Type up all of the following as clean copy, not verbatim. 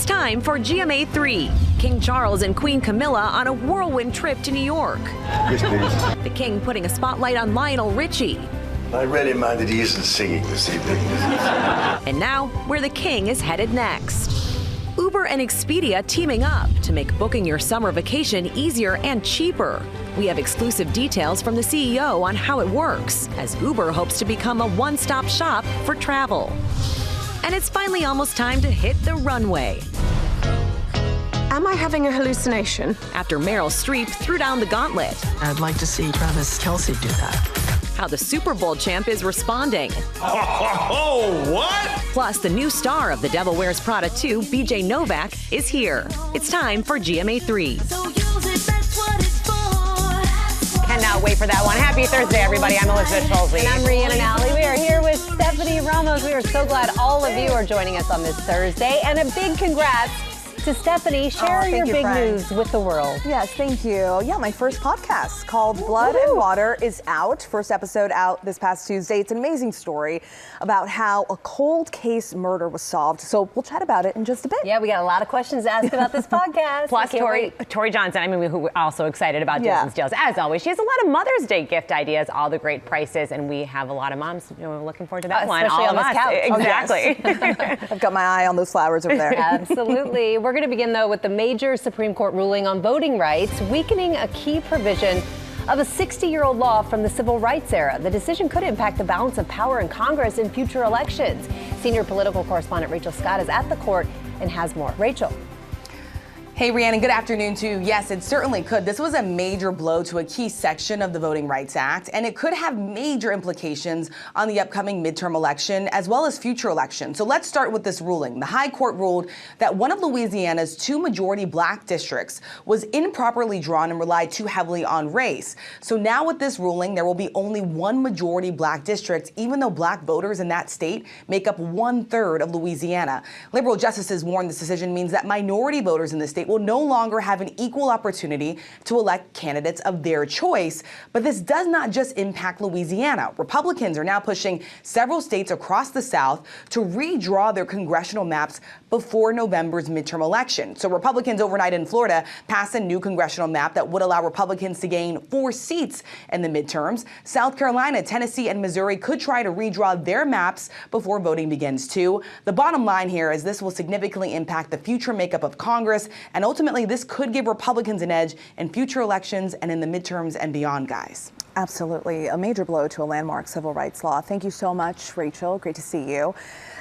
time for GMA3. King Charles and Queen Camilla on a whirlwind trip to New York. Yes, please. The king putting a spotlight on Lionel Richie. I read him that he isn't singing this evening. And now, where the king is headed next. Uber and Expedia teaming up to make booking your summer vacation easier and cheaper. We have exclusive details from the CEO on how it works, as Uber hopes to become a one-stop shop for travel. And it's finally almost time to hit the runway. Am I having a hallucination? After Meryl Streep threw down the gauntlet. I'd like to see Travis Kelce do that. How the Super Bowl champ is responding. Oh, what? Plus, the new star of The Devil Wears Prada 2, BJ Novak, is here. It's time for GMA3. Cannot wait for that one. Happy Thursday, everybody. I'm Elizabeth Schulze. And I'm Rhiannon Alley. We are here with Stephanie Ramos. We are so glad all of you are joining us on this Thursday. And a big congrats to Stephanie. Share your big news with the world. Yes, thank you. Yeah, my first podcast called Blood and Water is out. First episode out this past Tuesday. It's an amazing story about how a cold case murder was solved. So we'll chat about it in just a bit. Yeah, we got a lot of questions to ask about this podcast. Plus, Tori Johnson, who we're also excited about Jason's deals. As always, she has a lot of Mother's Day gift ideas, all the great prices, and we have a lot of moms looking forward to that one. Especially all on this couch. Exactly. Oh, yes. I've got my eye on those flowers over there. Absolutely. We're going to begin, though, with the major Supreme Court ruling on voting rights, weakening a key provision of a 60-year-old law from the civil rights era. The decision could impact the balance of power in Congress in future elections. Senior political correspondent Rachel Scott is at the court and has more. Rachel. Hey, Rhiannon, good afternoon to you. Yes, it certainly could. This was a major blow to a key section of the Voting Rights Act, and it could have major implications on the upcoming midterm election as well as future elections. So let's start with this ruling. The High Court ruled that one of Louisiana's 2 majority black districts was improperly drawn and relied too heavily on race. So now with this ruling, there will be only 1 majority black district, even though black voters in that state make up 1/3 of Louisiana. Liberal justices warn this decision means that minority voters in the state will no longer have an equal opportunity to elect candidates of their choice. But this does not just impact Louisiana. Republicans are now pushing several states across the South to redraw their congressional maps before November's midterm election. So Republicans overnight in Florida passed a new congressional map that would allow Republicans to gain 4 seats in the midterms. South Carolina, Tennessee, and Missouri could try to redraw their maps before voting begins too. The bottom line here is this will significantly impact the future makeup of Congress, and ultimately this could give Republicans an edge in future elections and in the midterms and beyond, guys. Absolutely. A major blow to a landmark civil rights law. Thank you so much, Rachel. Great to see you.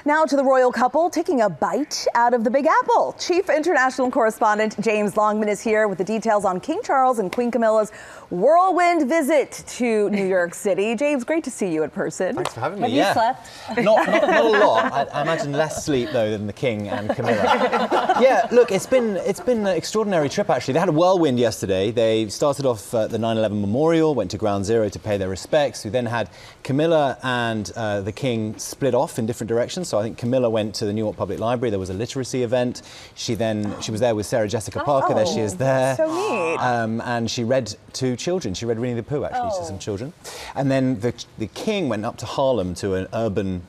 Now to the royal couple taking a bite out of the Big Apple. Chief international correspondent James Longman is here with the details on King Charles and Queen Camilla's whirlwind visit to New York City. James, great to see you in person. Thanks for having me. Have you slept? Not a lot. I imagine less sleep though than the King and Camilla. Yeah, look, it's been an extraordinary trip actually. They had a whirlwind yesterday. They started off at the 9/11 Memorial, went to Ground Zero to pay their respects. We then had Camilla and the King split off in different directions. So I think Camilla went to the New York Public Library. There was a literacy event. She was there with Sarah Jessica Parker. There she is there. So neat. And she read to children. She read Winnie the Pooh actually to some children. And then the King went up to Harlem to an urban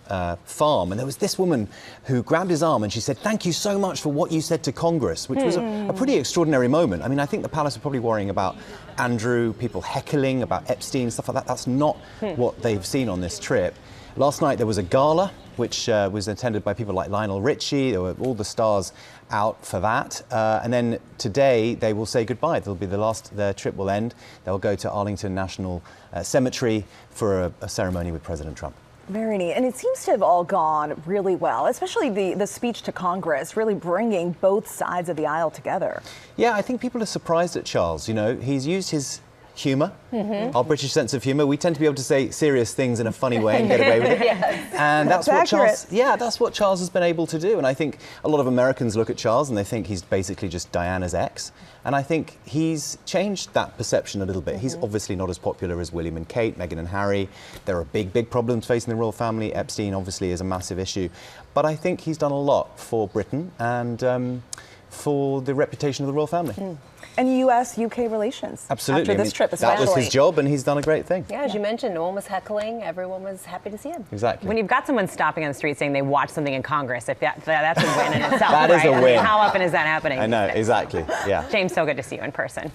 farm. And there was this woman who grabbed his arm and she said, "Thank you so much for what you said to Congress," which was a pretty extraordinary moment. I mean, I think the palace are probably worrying about Andrew, people heckling, about Epstein, stuff like that. That's not what they've seen on this trip. Last night there was a gala which was attended by people like Lionel Richie. There were all the stars out for that. And then today they will say goodbye. Their trip will end. They'll go to Arlington National Cemetery for a ceremony with President Trump. Very neat. And it seems to have all gone really well, especially the speech to Congress, really bringing both sides of the aisle together. Yeah, I think people are surprised at Charles. You know, he's used his humour, our British sense of humour. We tend to be able to say serious things in a funny way and get away with it. Yes. And that's what Charles has been able to do. And I think a lot of Americans look at Charles and they think he's basically just Diana's ex. And I think he's changed that perception a little bit. He's obviously not as popular as William and Kate, Meghan and Harry. There are big problems facing the royal family. Epstein obviously is a massive issue. But I think he's done a lot for Britain, and for the reputation of the royal family. And U.S.-UK relations. Absolutely. After this trip especially. That was his job, and he's done a great thing. Yeah, as you mentioned, no one was heckling. Everyone was happy to see him. Exactly. When you've got someone stopping on the street saying they watched something in Congress, if that's a win in itself, That is right? a I mean, win. how often is that happening? I know, exactly. Yeah. James, so good to see you in person.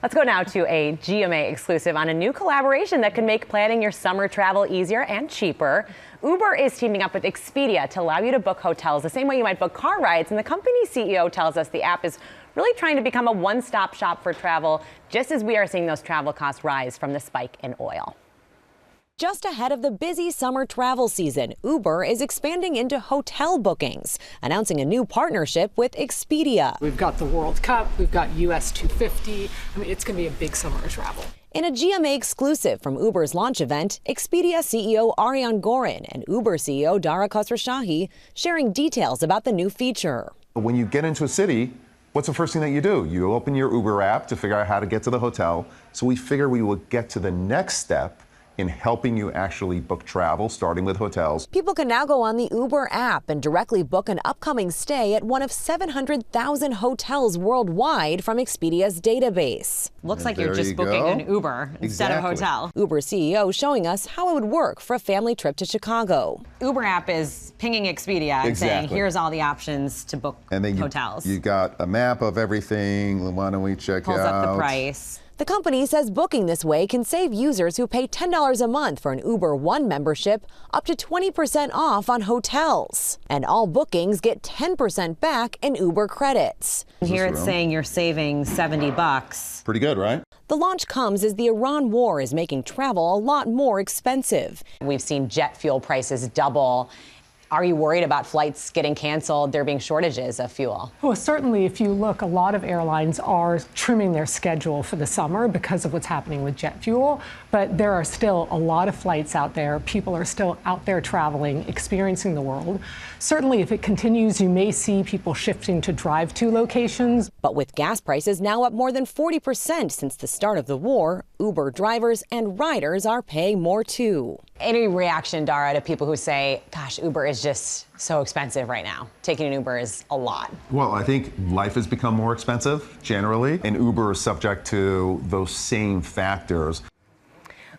Let's go now to a GMA exclusive on a new collaboration that can make planning your summer travel easier and cheaper. Uber is teaming up with Expedia to allow you to book hotels the same way you might book car rides. And the company's CEO tells us the app is really trying to become a one-stop shop for travel, just as we are seeing those travel costs rise from the spike in oil. Just ahead of the busy summer travel season, Uber is expanding into hotel bookings, announcing a new partnership with Expedia. We've got the World Cup, we've got US 250. I mean, it's going to be a big summer of travel. In a GMA exclusive from Uber's launch event, Expedia CEO Ariane Gorin and Uber CEO Dara Khosrowshahi sharing details about the new feature. When you get into a city, what's the first thing that you do? You open your Uber app to figure out how to get to the hotel. So we figure we will get to the next step in helping you actually book travel, starting with hotels. People can now go on the Uber app and directly book an upcoming stay at one of 700,000 hotels worldwide from Expedia's database. Looks like you're just booking an Uber instead of a hotel. Uber CEO showing us how it would work for a family trip to Chicago. Uber app is pinging Expedia and saying, here's all the options to book and then hotels. You got a map of everything. Why don't we check Pulls out? up the price. The company says booking this way can save users who pay $10 a month for an Uber One membership up to 20% off on hotels. And all bookings get 10% back in Uber credits. Here it's saying you're saving $70. Pretty good, right? The launch comes as the Iran war is making travel a lot more expensive. We've seen jet fuel prices double. Are you worried about flights getting canceled, there being shortages of fuel? Well, certainly if you look, a lot of airlines are trimming their schedule for the summer because of what's happening with jet fuel. But there are still a lot of flights out there. People are still out there traveling, experiencing the world. Certainly, if it continues, you may see people shifting to drive-to locations. But with gas prices now up more than 40% since the start of the war, Uber drivers and riders are paying more too. Any reaction, Dara, to people who say, gosh, Uber is just so expensive right now? Taking an Uber is a lot. Well, I think life has become more expensive generally, and Uber is subject to those same factors.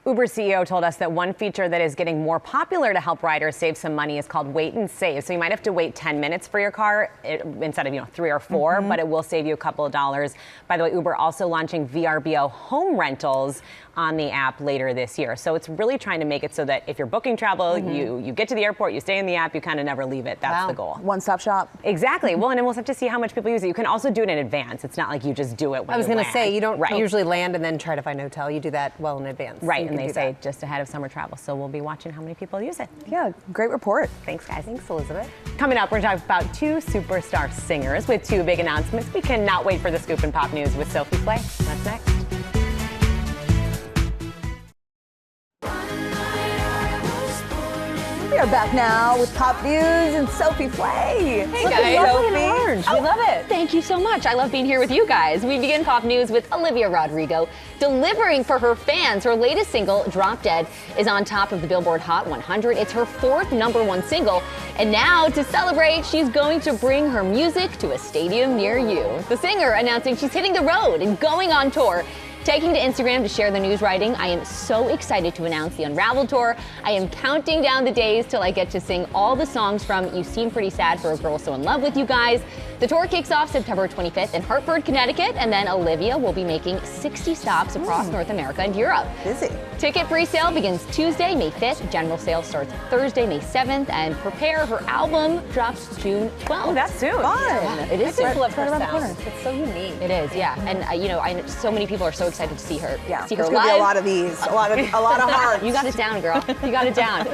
Uber CEO told us that one feature that is getting more popular to help riders save some money is called Wait and Save. So you might have to wait 10 minutes for your car instead of 3 or 4, but it will save you a couple of dollars. By the way, Uber also launching VRBO home rentals on the app later this year. So it's really trying to make it so that if you're booking travel, you get to the airport, you stay in the app, you kind of never leave it. That's the goal. One-stop shop. Exactly. Well, and then we'll have to see how much people use it. You can also do it in advance. It's not like you just do it when you I was going to land. say, you don't usually land and then try to find a hotel. You do that well in advance. Right, and they say just ahead of summer travel. So we'll be watching how many people use it. Yeah, great report. Thanks, guys. Thanks, Elizabeth. Coming up, we're talking about 2 superstar singers with 2 big announcements. We cannot wait for the scoop and pop news with Sophie Flay. That's next. We are back now with Pop News and Sophie Flay. Hey, Look guys. at Lovely in Sophie. orange. We love it. Thank you so much. I love being here with you guys. We begin Pop News with Olivia Rodrigo delivering for her fans. Her latest single, Drop Dead, is on top of the Billboard Hot 100. It's her 4th #1 single. And now, to celebrate, she's going to bring her music to a stadium near you. The singer announcing she's hitting the road and going on tour. Taking to Instagram to share the news, writing, I am so excited to announce the Unraveled Tour. I am counting down the days till I get to sing all the songs from You Seem Pretty Sad for a Girl So in Love with You Guys. The tour kicks off September 25th in Hartford, Connecticut, and then Olivia will be making 60 stops across North America and Europe. Busy. Ticket pre-sale begins Tuesday, May 5th. General sale starts Thursday, May 7th, and prepare, her album drops June 12th. Oh, that's soon. Fun. Yeah, it is soon. I love her sound. It's so unique. It is, yeah. And I know so many people are so excited to see her. Yeah, see her there's gonna live. be a lot of these, a lot of hearts. You got it down, girl. You got it down.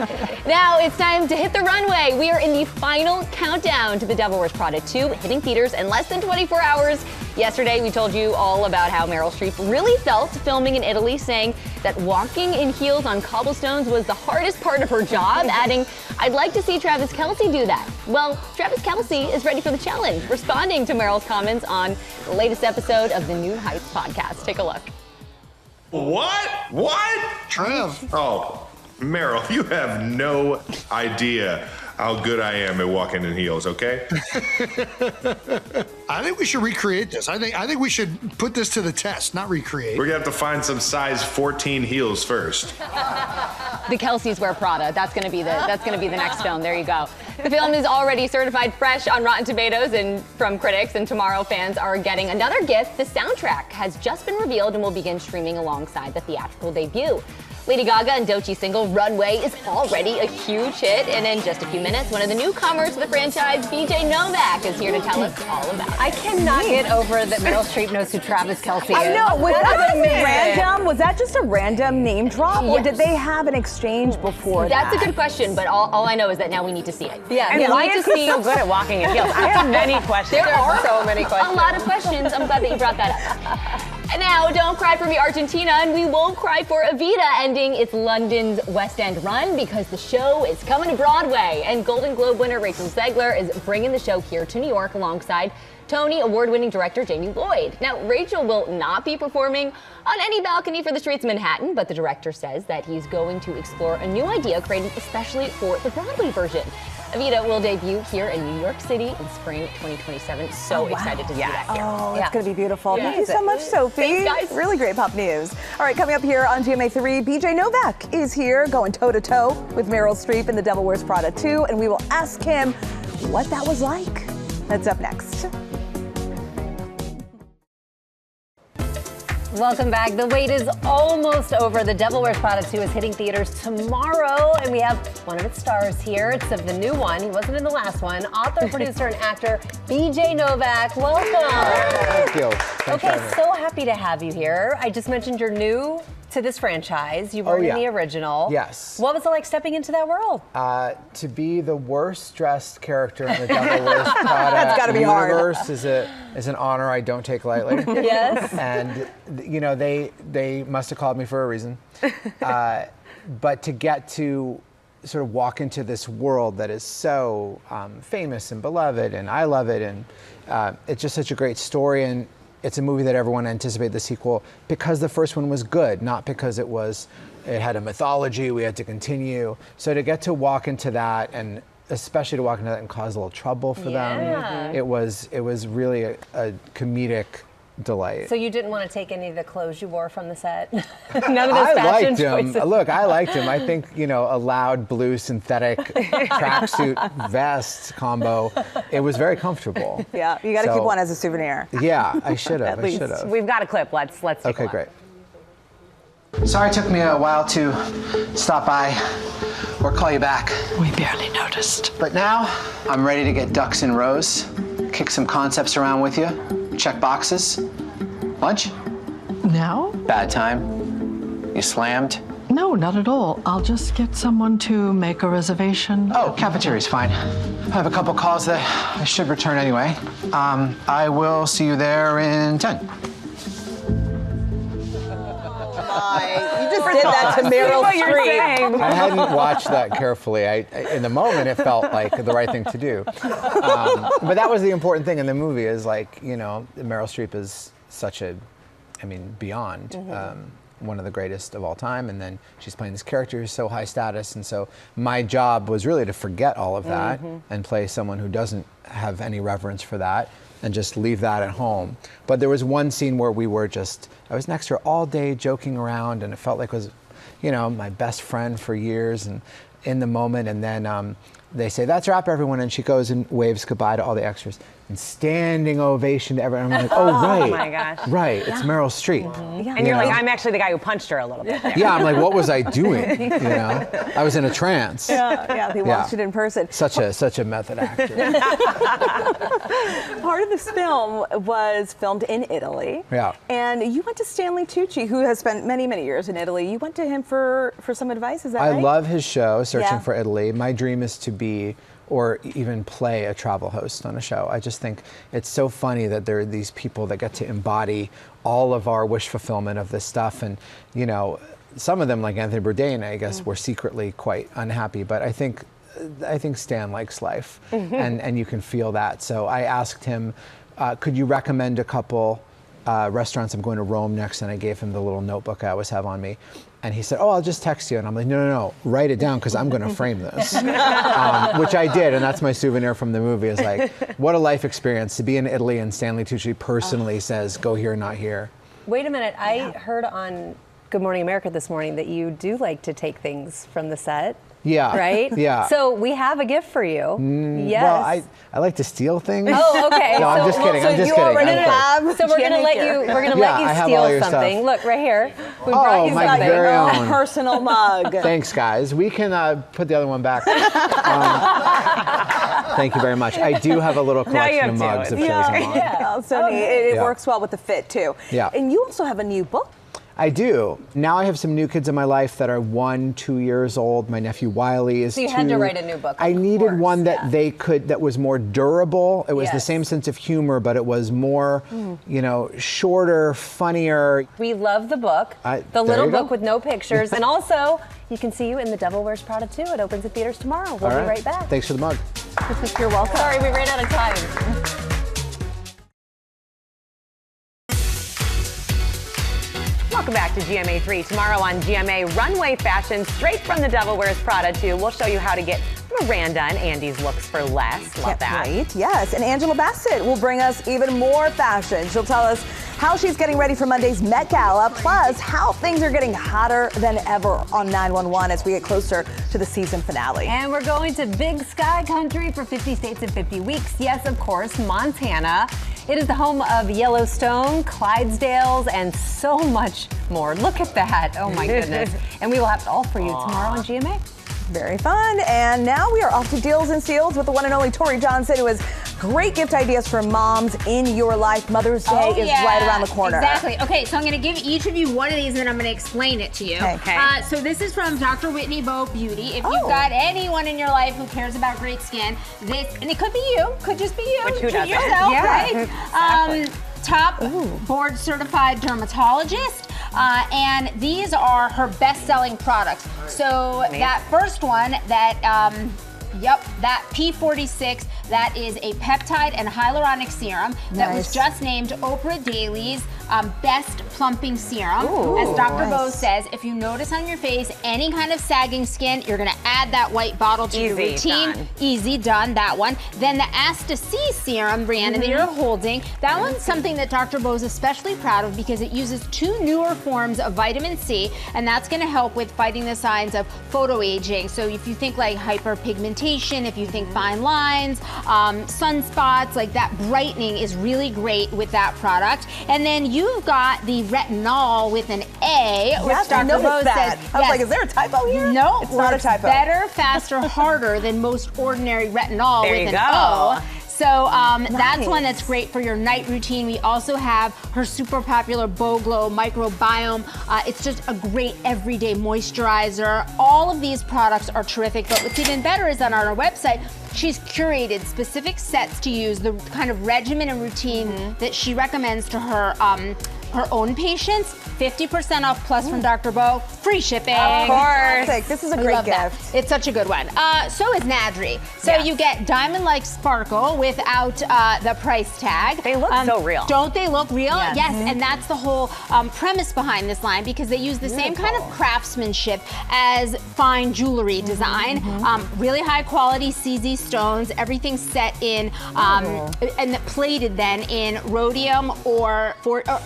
Now it's time to hit the runway. We are in the final countdown to The Devil Wears Prada 2, hitting theaters in less than 24 hours. Yesterday, we told you all about how Meryl Streep really felt filming in Italy, saying that walking in heels on cobblestones was the hardest part of her job, adding, I'd like to see Travis Kelce do that. Well, Travis Kelce is ready for the challenge, responding to Meryl's comments on the latest episode of the New Heights podcast. Take a look. What? What? Trev. Oh, Meryl, you have no idea. how good I am at walking in heels, okay? I think we should recreate this. I think we should put this to the test, not recreate. We're gonna have to find some size 14 heels first. The Kelseys wear Prada. That's gonna be the next film. There you go. The film is already certified fresh on Rotten Tomatoes and from critics, and tomorrow fans are getting another gift. The soundtrack has just been revealed and will begin streaming alongside the theatrical debut. Lady Gaga and Doechie's single Runway is already a huge hit, and in just a few minutes, one of the newcomers to the franchise, BJ Novak, is here to tell us all about it. I cannot get over that Meryl Streep knows who Travis Kelce is. I know. Was that random? Was that just a random name drop, or did they have an exchange before that? That's a good question, but all I know is that now we need to see it. Yeah. And why is he so good at walking in heels? I have many questions. There are so many questions. A lot of questions. I'm glad that you brought that up. And now, don't cry for me, Argentina, and we won't cry for Evita ending its London's West End run because the show is coming to Broadway. And Golden Globe winner Rachel Zegler is bringing the show here to New York alongside Tony Award-winning director Jamie Lloyd. Now, Rachel will not be performing on any balcony for the streets of Manhattan, but the director says that he's going to explore a new idea created especially for the Broadway version. Evita will debut here in New York City in spring 2027. So excited to see that here. Oh, it's going to be beautiful. Yeah. Thank you so much, Sophie. Thanks, guys. Really great pop news. All right, coming up here on GMA3, BJ Novak is here going toe-to-toe with Meryl Streep in The Devil Wears Prada 2, and we will ask him what that was like. That's up next. Welcome back. The wait is almost over. The Devil Wears Prada 2 is hitting theaters tomorrow, and we have one of its stars here. It's of the new one. He wasn't in the last one. Author, producer, and actor BJ Novak. Welcome. Thank you. Thanks for Okay, having me. so happy to have you here. I just mentioned you're new to this franchise. You weren't in the original. Yes. What was it like stepping into that world? To be the worst dressed character in the Devil Wears Prada That's gotta be hard. universe is an honor I don't take lightly. Yes. And you know they must have called me for a reason. But to get to sort of walk into this world that is so famous and beloved, and I love it, and it's just such a great story, and it's a movie that everyone anticipated the sequel because the first one was good, not because it had a mythology we had to continue. So to get to walk into that, and especially to walk into that and cause a little trouble for them, it was really a comedic delight. So you didn't want to take any of the clothes you wore from the set? None of those fashion I liked choices? him. Look, I liked him. I think, a loud blue synthetic tracksuit vest combo, it was very comfortable. Yeah, you got to keep one as a souvenir. Yeah, I should have. least. We've got a clip. Let's take a Okay, look. great. Sorry it took me a while to stop by or call you back. We barely noticed. But now, I'm ready to get ducks in rows, kick some concepts around with you, check boxes. Lunch? Now? Bad time? You slammed? No, not at all. I'll just get someone to make a reservation. Oh, cafeteria's fine. I have a couple calls that I should return anyway. I will see you there in 10. You just did that to Meryl Streep. I hadn't watched that carefully. In the moment, it felt like the right thing to do. But that was the important thing in the movie is Meryl Streep is such beyond one of the greatest of all time. And then she's playing this character who's so high status. And so my job was really to forget all of that and play someone who doesn't have any reverence for that and just leave that at home. But there was one scene where I was next to her all day joking around, and it felt like it was, my best friend for years, and in the moment, and then they say, "That's a wrap, everyone," and she goes and waves goodbye to all the extras, and standing ovation to everyone. I'm like, oh, right. Oh my gosh. Right, it's Meryl Streep. And you're like, I'm actually the guy who punched her a little bit there. Yeah, I'm like, what was I doing? I was in a trance. Yeah, they watched it in person. Such a method actor. Part of this film was filmed in Italy. Yeah. And you went to Stanley Tucci, who has spent many, many years in Italy. You went to him for some advice, is that right? I love his show, Searching for Italy. My dream is to be or even play a travel host on a show. I just think it's so funny that there are these people that get to embody all of our wish fulfillment of this stuff. And, some of them, like Anthony Bourdain, I guess, were secretly quite unhappy. But I think Stan likes life, and you can feel that. So I asked him, could you recommend a couple restaurants. I'm going to Rome next, and I gave him the little notebook I always have on me. And he said, oh, I'll just text you. And I'm like, no, write it down because I'm going to frame this. Which I did, and that's my souvenir from the movie. Is like, what a life experience to be in Italy and Stanley Tucci personally says, go here, not here. Wait a minute, I heard on Good Morning America this morning that you do like to take things from the set. Yeah. Right? Yeah. So we have a gift for you. Yes. Well, I like to steal things. Oh, okay. No, I'm just kidding. I'm just kidding. So we're gonna let you steal something. Stuff. Look right here. We brought you my something. very own personal mug. Thanks, guys. We can put the other one back. Thank you very much. I do have a little collection of mugs of Chili's on. Yeah, so neat. It works well with the fit too. Yeah. And you also have a new book. I do. Now I have some new kids in my life that are 1, 2 years old. My nephew Wiley is 2. So you had to write a new book. I needed one that that was more durable. It was the same sense of humor, but it was more, shorter, funnier. We love the book. The little book with no pictures. And also, you can see you in The Devil Wears Prada 2. It opens at theaters tomorrow. We'll be right back. Thanks for the mug. You're welcome. Sorry, we ran out of time. Welcome back to GMA3. Tomorrow on GMA, runway fashion straight from The Devil Wears Prada 2. We'll show you how to get Miranda and Andy's looks for less. Love that. Right, yes. And Angela Bassett will bring us even more fashion. She'll tell us how she's getting ready for Monday's Met Gala, plus how things are getting hotter than ever on 911 as we get closer to the season finale. And we're going to Big Sky Country for 50 states in 50 weeks. Yes, of course, Montana. It is the home of Yellowstone, Clydesdales, and so much more. Look at that. Oh, my goodness. And we will have it all for you tomorrow on GMA. Very fun. And now we are off to Deals and Steals with the one and only Tori Johnson, who has great gift ideas for moms in your life. Mother's Day is right around the corner. Exactly. Okay, so I'm going to give each of you one of these, and then I'm going to explain it to you. Okay. So this is from Dr. Whitney Bowe Beauty. If you've got anyone in your life who cares about great skin, this, and it could be you, could just be you. Which who Treat doesn't? yourself, right? Exactly. Top board certified dermatologist. And these are her best-selling products. So that first one, that P46, that is a peptide and hyaluronic serum that was just named Oprah Daly's best plumping serum. As Dr. Bowe says, if you notice on your face any kind of sagging skin, you're gonna add that white bottle to your routine. Done. Easy, done, that one. Then the Asta C serum, Brianna, that you're holding, that one's something that Dr. Bowe is especially proud of because it uses 2 newer forms of vitamin C, and that's gonna help with fighting the signs of photoaging. So if you think like hyperpigmentation, if you think fine lines, sunspots, like that brightening is really great with that product. And then you've got the retinol with an A, which Dr. Bowe said. I was like, is there a typo here? No, it's not a typo. Better, faster, harder than most ordinary retinol There with you an go. O. So that's one that's great for your night routine. We also have her super popular Bow Glow Microbiome. It's just a great everyday moisturizer. All of these products are terrific, but what's even better is that on our website, she's curated specific sets to use, the kind of regimen and routine that she recommends to her own patients. 50% off plus from Dr. Bowe. Free shipping. Of course. This is a great gift. It's such a good one. So is Nadri. So you get diamond-like sparkle without the price tag. They look so real. Don't they look real? Yes. And that's the whole premise behind this line because they use the same kind of craftsmanship as fine jewelry design. Really high quality CZ stones. Everything's set in and plated then in rhodium or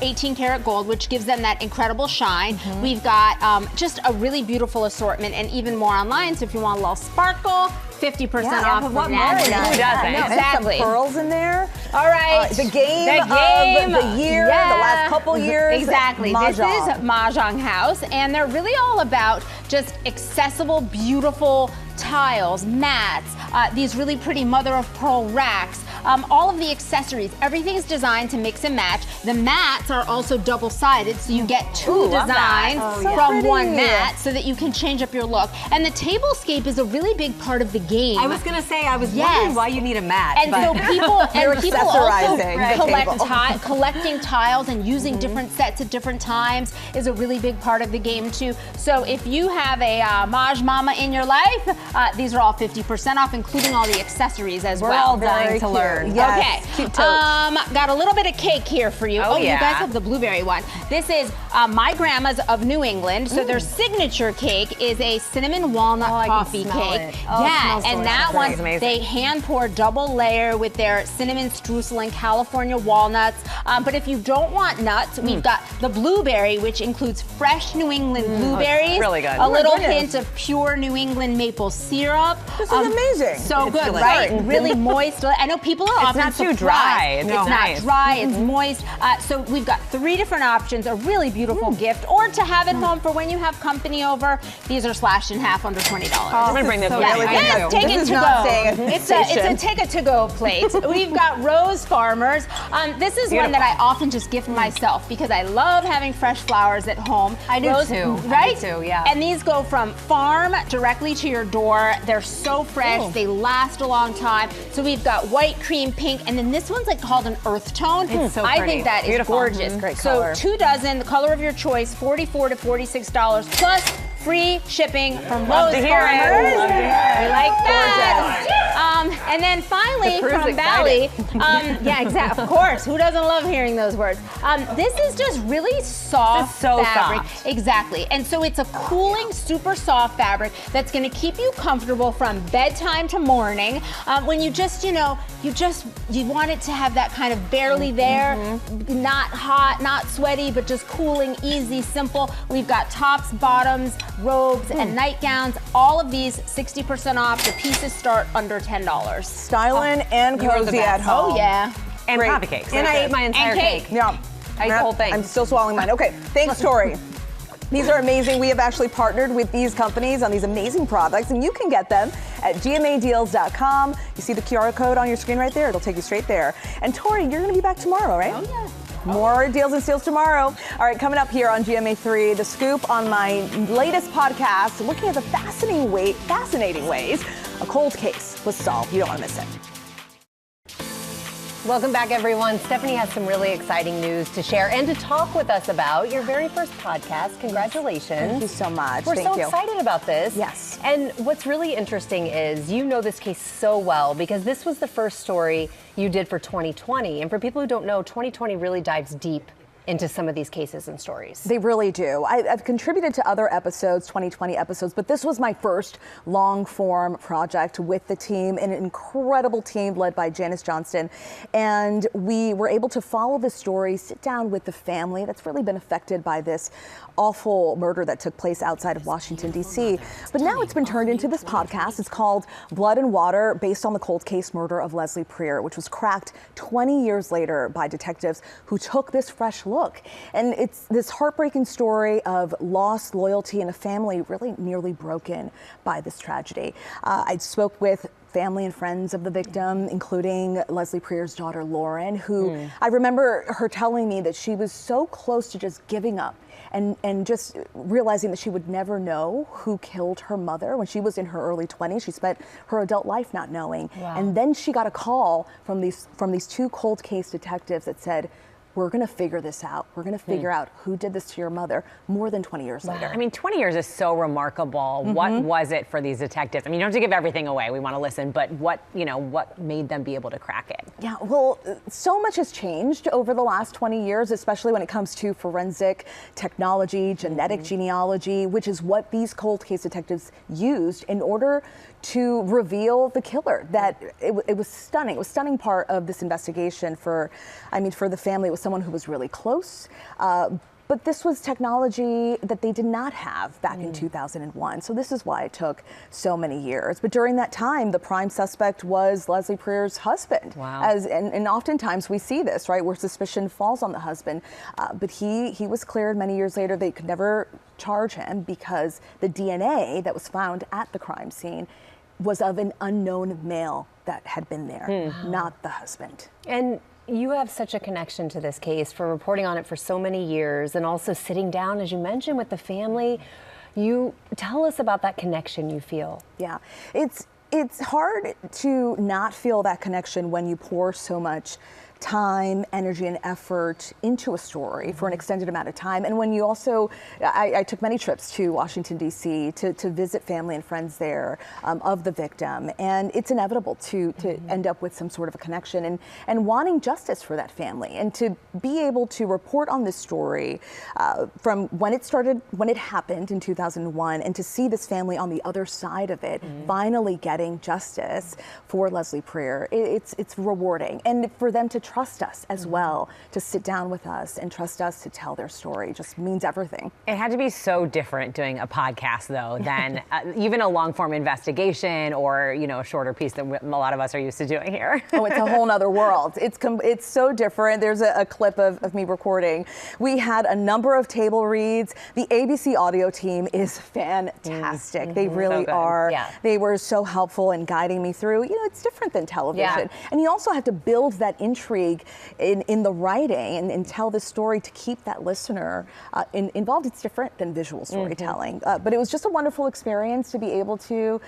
18 karat gold, which gives them that incredible shine. We've got just a really beautiful assortment and even more online. So if you want a little sparkle, 50% off from Nadri. Who doesn't? Exactly. Some pearls in there. All right. The game of the year, the last couple years. Exactly. Mahjong. This is Mahjong House, and they're really all about just accessible, beautiful tiles, mats, these really pretty mother of pearl racks, all of the accessories. Everything's designed to mix and match. The mats are also double-sided, so you get 2 designs from one mat so that you can change up your look. And the tablescape is a really big part of the game. I was gonna say, I was wondering why you need a mat. And so people also collecting tiles and using Mm-hmm. different sets at different times is a really big part of the game too. So if you have a Maj Mama in your life, these are all 50% off, including all the accessories as well. We're all dying to learn. turn. Yes. Okay. Cute totes. Got a little bit of cake here for you. Oh, You yeah. guys have the blueberry one. This is my grandma's of New England. So their signature cake is a cinnamon walnut coffee cake. Yeah, and that one they hand pour double layer with their cinnamon streusel and California walnuts. But if you don't want nuts, we've got the blueberry, which includes fresh New England blueberries. Really good. A little hint of pure New England maple syrup. This is amazing. So It's good, delicious. right? Really moist. I know people are often not too surprised. dry. It's It's nice. not dry. It's moist. So we've got 3 different options. A really beautiful gift, or to have at home for when you have company over. These are slashed in half, under $20. I'm gonna bring this with me. Yes, take This it is to not go. staying at the It's a station. take it to go plate. We've got Rose Farmers. This is one that I often just gift myself because I love having fresh flowers at home. I do Rose, too. Right? I do too, yeah. And these go from farm directly to your door. They're so fresh. They last a long time. So we've got white, cream, pink, and then this one's like called an earth tone. It's so I pretty. think that is Beautiful. gorgeous. Great so color. 2 dozen, the color of your choice, $44 to $46 plus free shipping from Rose to hear it. Farmers. Love to hear it. We like that. And then finally The crew's from Valley, yeah, exactly. Of course, who doesn't love hearing those words? This is just really soft This is so fabric. soft. Exactly. And so it's a cooling, super soft fabric that's going to keep you comfortable from bedtime to morning. When you just, you want it to have that kind of barely there, not hot, not sweaty, but just cooling, easy, simple. We've got tops, bottoms, robes, and nightgowns. All of these 60% off. The pieces start under $10. Styling and cozy at home. Oh, yeah. And Great. coffee cakes. And I ate my entire And cake. Yeah. I ate the whole thing. I'm still swallowing mine. Okay, thanks, Tori. These are amazing. We have actually partnered with these companies on these amazing products, and you can get them at GMAdeals.com. You see the QR code on your screen right there. It'll take you straight there. And Tori, you're going to be back tomorrow, right? Oh, yeah. More deals and steals tomorrow. All right, coming up here on GMA3, the scoop on my latest podcast, looking at the fascinating ways a cold case was solved. You don't want to miss it. Welcome back, everyone. Stephanie has some really exciting news to share and to talk with us about. Your very first podcast. Congratulations. Thank you so much. We're Thank so you. excited about this. Yes. And what's really interesting is you know this case so well because this was the first story you did for 2020. And for people who don't know, 2020 really dives deep into some of these cases and stories. They really do. I've contributed to other episodes, 2020 episodes, but this was my first long form project with the team, an incredible team led by Janice Johnston. And we were able to follow the story, sit down with the family that's really been affected by this awful murder that took place outside of Washington, D.C. But now it's been turned into this podcast. It's called Blood and Water, based on the cold case murder of Leslie Prieur, which was cracked 20 years later by detectives who took this fresh look. And it's this heartbreaking story of lost loyalty and a family really nearly broken by this tragedy. I spoke with family and friends of the victim, including Leslie Prieur's daughter, Lauren, who I remember her telling me that she was so close to just giving up and just realizing that she would never know who killed her mother. When she was in her early 20s, she spent her adult life not knowing. Wow. And then she got a call from these 2 cold case detectives that said, we're going to figure this out. We're going to figure out who did this to your mother more than 20 years later. I mean, 20 years is so remarkable. What was it for these detectives? I mean, you don't have to give everything away. We want to listen, but what made them be able to crack it? Yeah, well, so much has changed over the last 20 years, especially when it comes to forensic technology, genetic genealogy, which is what these cold case detectives used in order to reveal the killer. That it was stunning. It was a stunning part of this investigation for the family. It was someone who was really close. But this was technology that they did not have back in 2001. So this is why it took so many years. But during that time, the prime suspect was Leslie Prieur's husband. Wow. And oftentimes we see this, right, where suspicion falls on the husband. But he was cleared many years later. They could never charge him because the DNA that was found at the crime scene was of an unknown male that had been there, not the husband. And you have such a connection to this case from reporting on it for so many years and also sitting down, as you mentioned, with the family. You tell us about that connection you feel. Yeah, it's hard to not feel that connection when you pour so much time, energy, and effort into a story for an extended amount of time. And when you also, I took many trips to Washington, D.C. to visit family and friends there of the victim. And it's inevitable to end up with some sort of a connection and wanting justice for that family. And to be able to report on this story from when it started, when it happened in 2001, and to see this family on the other side of it, finally getting justice for Leslie Prior, it's rewarding. And for them to trust us as well, to sit down with us and trust us to tell their story just means everything. It had to be so different doing a podcast, though, than even a long-form investigation or, you know, a shorter piece that a lot of us are used to doing here. Oh, it's a whole nother world. It's so different. There's a clip of me recording. We had a number of table reads. The ABC audio team is fantastic. They really are. Yeah. They were so helpful in guiding me through. You know, it's different than television. And you also have to build that intrigue in the writing and tell the story to keep that listener involved. It's different than visual storytelling. But it was just a wonderful experience to be able to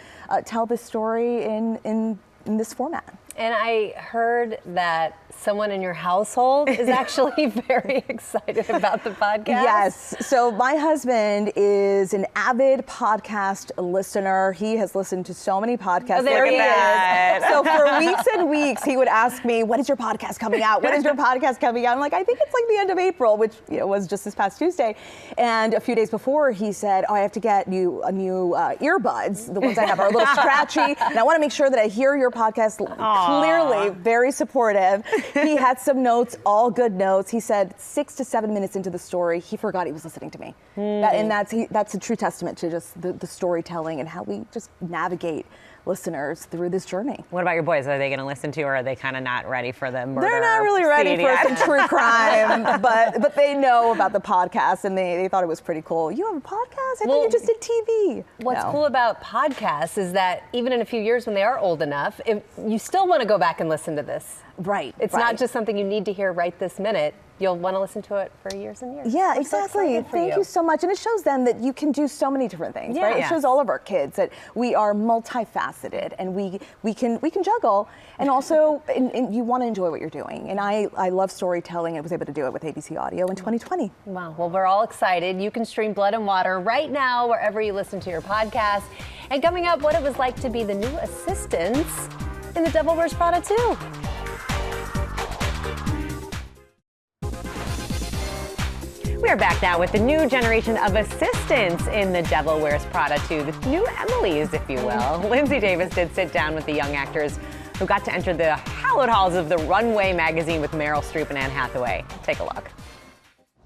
tell this story in this format. And I heard that someone in your household is actually very excited about the podcast. Yes. So my husband is an avid podcast listener. He has listened to so many podcasts. Oh, there he is. So for weeks and weeks, he would ask me, "When is your podcast coming out? When is your podcast coming out?" I'm like, "I think it's like the end of April," which was just this past Tuesday. And a few days before, he said, "Oh, I have to get new earbuds. The ones I have are a little scratchy, and I want to make sure that I hear your podcast clearly." Very supportive. He had some notes, all good notes. He said 6 to 7 minutes into the story, he forgot he was listening to me. That's a true testament to just the storytelling and how we just navigate listeners through this journey. What about your boys? Are they going to listen to, or are they kind of not ready for the murder? They're not really ready scene for yet? some true crime, but they know about the podcast and they thought it was pretty cool. You have a podcast? I thought you just did TV. What's cool about podcasts is that even in a few years when they are old enough, you still want to go back and listen to this. Right. It's not just something you need to hear right this minute. You'll want to listen to it for years and years. Yeah, We're so exactly. excited for Thank you so much. And it shows them that you can do so many different things, right? It Yes. shows all of our kids that we are multifaceted and we can juggle, and also and you want to enjoy what you're doing. And I love storytelling and was able to do it with ABC Audio in 2020. Wow. Well, we're all excited. You can stream Blood and Water right now wherever you listen to your podcast. And coming up, what it was like to be the new assistants in The Devil Wears Prada 2. We are back now with the new generation of assistants in The Devil Wears Prada 2, the new Emilys, if you will. Lindsay Davis did sit down with the young actors who got to enter the hallowed halls of the Runway magazine with Meryl Streep and Anne Hathaway. Take a look.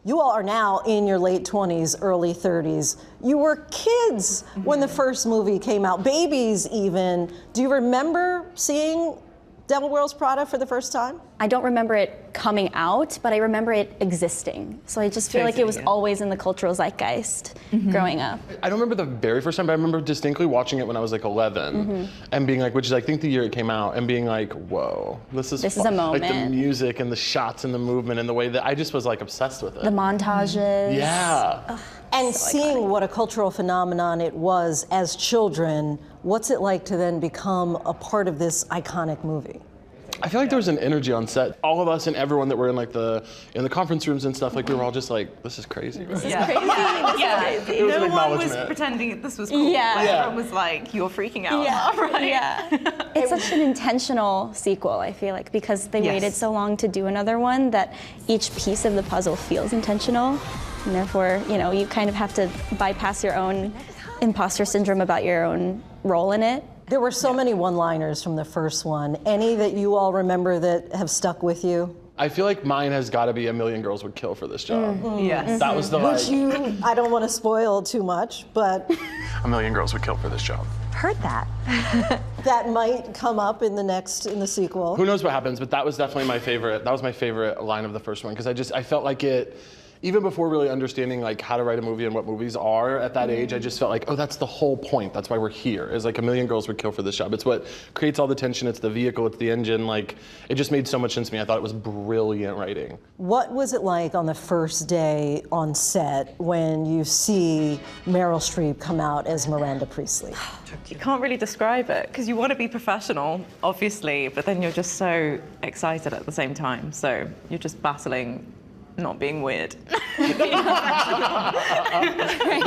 You all are now in your late 20s, early 30s. You were kids when the first movie came out, babies even. Do you remember seeing Devil Wears Prada for the first time? I don't remember it coming out, but I remember it existing. So I just feel like it was always in the cultural zeitgeist growing up. I don't remember the very first time, but I remember distinctly watching it when I was like 11 and being like, which is I think the year it came out, and being like, whoa, this is a moment. Like the music and the shots and the movement and the way that I just was like obsessed with it. The montages. Yeah. Ugh, And so seeing what a cultural phenomenon it was as children, what's it like to then become a part of this iconic movie? I feel like there was an energy on set. All of us and everyone that were in like the conference rooms and stuff, like we were all just like, this is crazy. Right? This is crazy. It was an No one was acknowledgement. pretending this was cool. Yeah. Like, Yeah. everyone was like, you're freaking out. Yeah, Right? yeah. It's such an intentional sequel, I feel like, because they Yes. waited so long to do another one that each piece of the puzzle feels intentional. And therefore, you kind of have to bypass your own imposter syndrome about your own role in it. There were so many one-liners from the first one. Any that you all remember that have stuck with you? I feel like mine has got to be A Million Girls Would Kill for this job. Yes. That was the Which I don't want to spoil too much, but A Million Girls Would Kill for this job. Heard that. that might come up in the sequel. Who knows what happens, but that was definitely my favorite. That was my favorite line of the first one because I felt like it even before really understanding like how to write a movie and what movies are at that age, I just felt like, oh, that's the whole point. That's why we're here. Is like a million girls would kill for this job. It's what creates all the tension. It's the vehicle. It's the engine. Like, it just made so much sense to me. I thought it was brilliant writing. What was it like on the first day on set when you see Meryl Streep come out as Miranda Priestley? You can't really describe it because you want to be professional, obviously, but then you're just so excited at the same time. So you're just battling not being weird. But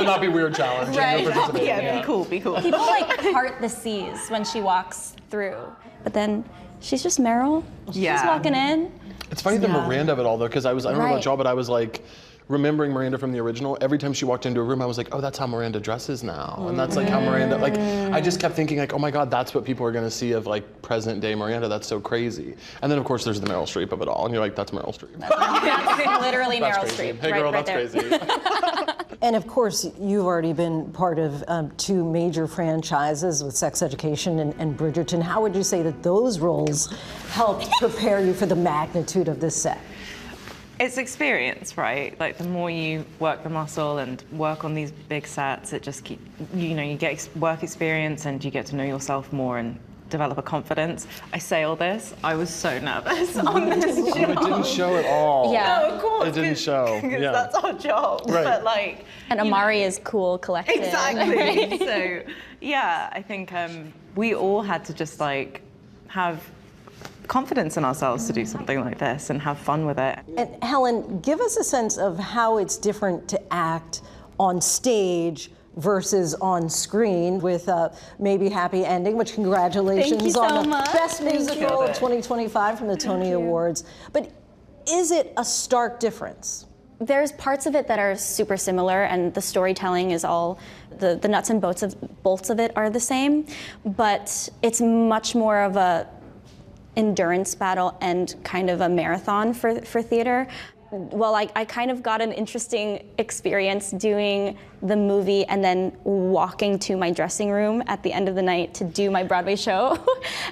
not be weird challenge. Right. Yeah, be cool, be cool. People like part the seas when she walks through, but then she's just Meryl. She's just walking in. It's funny the Miranda of it all though, because I don't know about y'all, but I was like, remembering Miranda from the original, every time she walked into a room, I was like, oh, that's how Miranda dresses now. And that's like how Miranda, like, I just kept thinking like, oh my God, that's what people are gonna see of like present day Miranda. That's so crazy. And then of course there's the Meryl Streep of it all. And you're like, that's Meryl Streep. That's literally That's Meryl crazy. Streep. Hey girl, right that's there. crazy. And of course, you've already been part of 2 major franchises with Sex Education and Bridgerton. How would you say that those roles helped prepare you for the magnitude of this set? It's experience, right? Like the more you work the muscle and work on these big sets, it just you get work experience and you get to know yourself more and develop a confidence. I say all this, I was so nervous on this show. It didn't show at all. Yeah. No, of course. It didn't show. Because Yeah. that's our job. Right. But like. And Amari is cool, collected. Exactly. So, yeah, I think we all had to just like have confidence in ourselves to do something like this and have fun with it. And Helen, give us a sense of how it's different to act on stage versus on screen with Maybe Happy Ending, which congratulations Thank you on so the much. Best Thank Musical you. of 2025 from the Tony Awards. But is it a stark difference? There's parts of it that are super similar, and the storytelling is all, the nuts and bolts of it are the same, but it's much more of a endurance battle and kind of a marathon for theater. Well, I kind of got an interesting experience doing the movie and then walking to my dressing room at the end of the night to do my Broadway show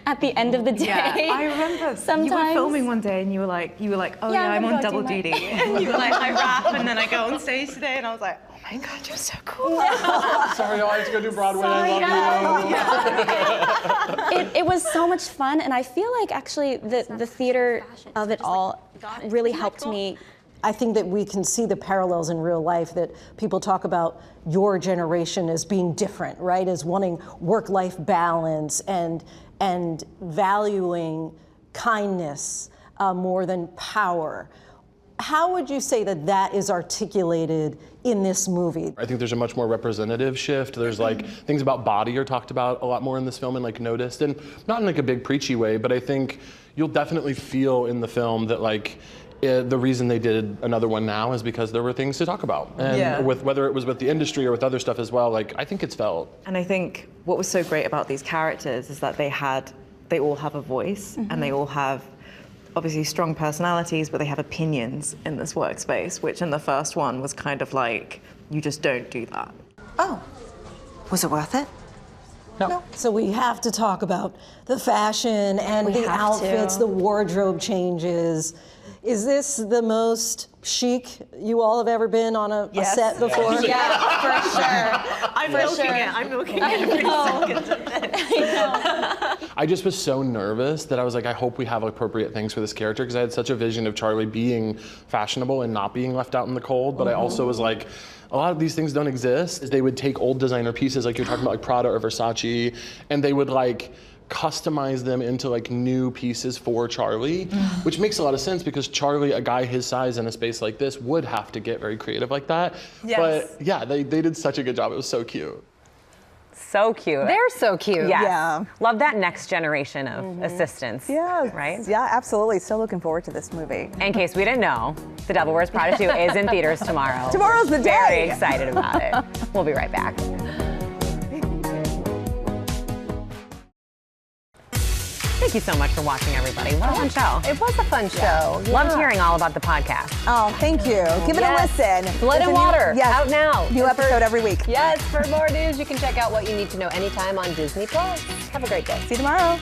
at the end of the day. Yeah, I remember sometimes you were filming one day and you were like, oh yeah, I'm on double duty. And you were like, I rap and then I go on stage today, and I was like, oh my God, you're so cool. Sorry, I have to go do Broadway. Sorry, I love you. It was so much fun, and I feel like actually the theater of it all really helped me. I think that we can see the parallels in real life, that people talk about your generation as being different, right? As wanting work-life balance and valuing kindness more than power. How would you say that that is articulated in this movie? I think there's a much more representative shift. There's like things about body are talked about a lot more in this film and like noticed, and not in like a big preachy way, but I think you'll definitely feel in the film that like the reason they did another one now is because there were things to talk about, and with whether it was with the industry or with other stuff as well. Like I think it's felt. And I think what was so great about these characters is that they all have a voice, and they all have obviously strong personalities, but they have opinions in this workspace, which in the first one was kind of like, you just don't do that. Oh, was it worth it? No. So we have to talk about the fashion and the outfits, the wardrobe changes. Is this the most chic you all have ever been on a set before? Yeah, for sure. I'm milking it every second of it. I just was so nervous that I was like, I hope we have appropriate things for this character, because I had such a vision of Charlie being fashionable and not being left out in the cold, but I also was like, a lot of these things don't exist. They would take old designer pieces, like you're talking about like Prada or Versace, and they would like customize them into like new pieces for Charlie, which makes a lot of sense because Charlie, a guy his size in a space like this, would have to get very creative like that. Yes. But yeah, they did such a good job. It was so cute. So cute. They're so cute. Yes. Yeah. Love that next generation of assistants. Yeah. Right? Yeah, absolutely. Still looking forward to this movie. In case we didn't know, The Devil Wears Prada 2 is in theaters tomorrow. Tomorrow's the day. Very excited about it. We'll be right back. Thank you so much for watching, everybody. What a fun show. It was a fun show. Loved hearing all about the podcast. Oh, thank you. Give it a listen. Blood and Water, out now. New episode every week. Yes, for more news, you can check out What You Need to Know anytime on Disney+. Have a great day. See you tomorrow.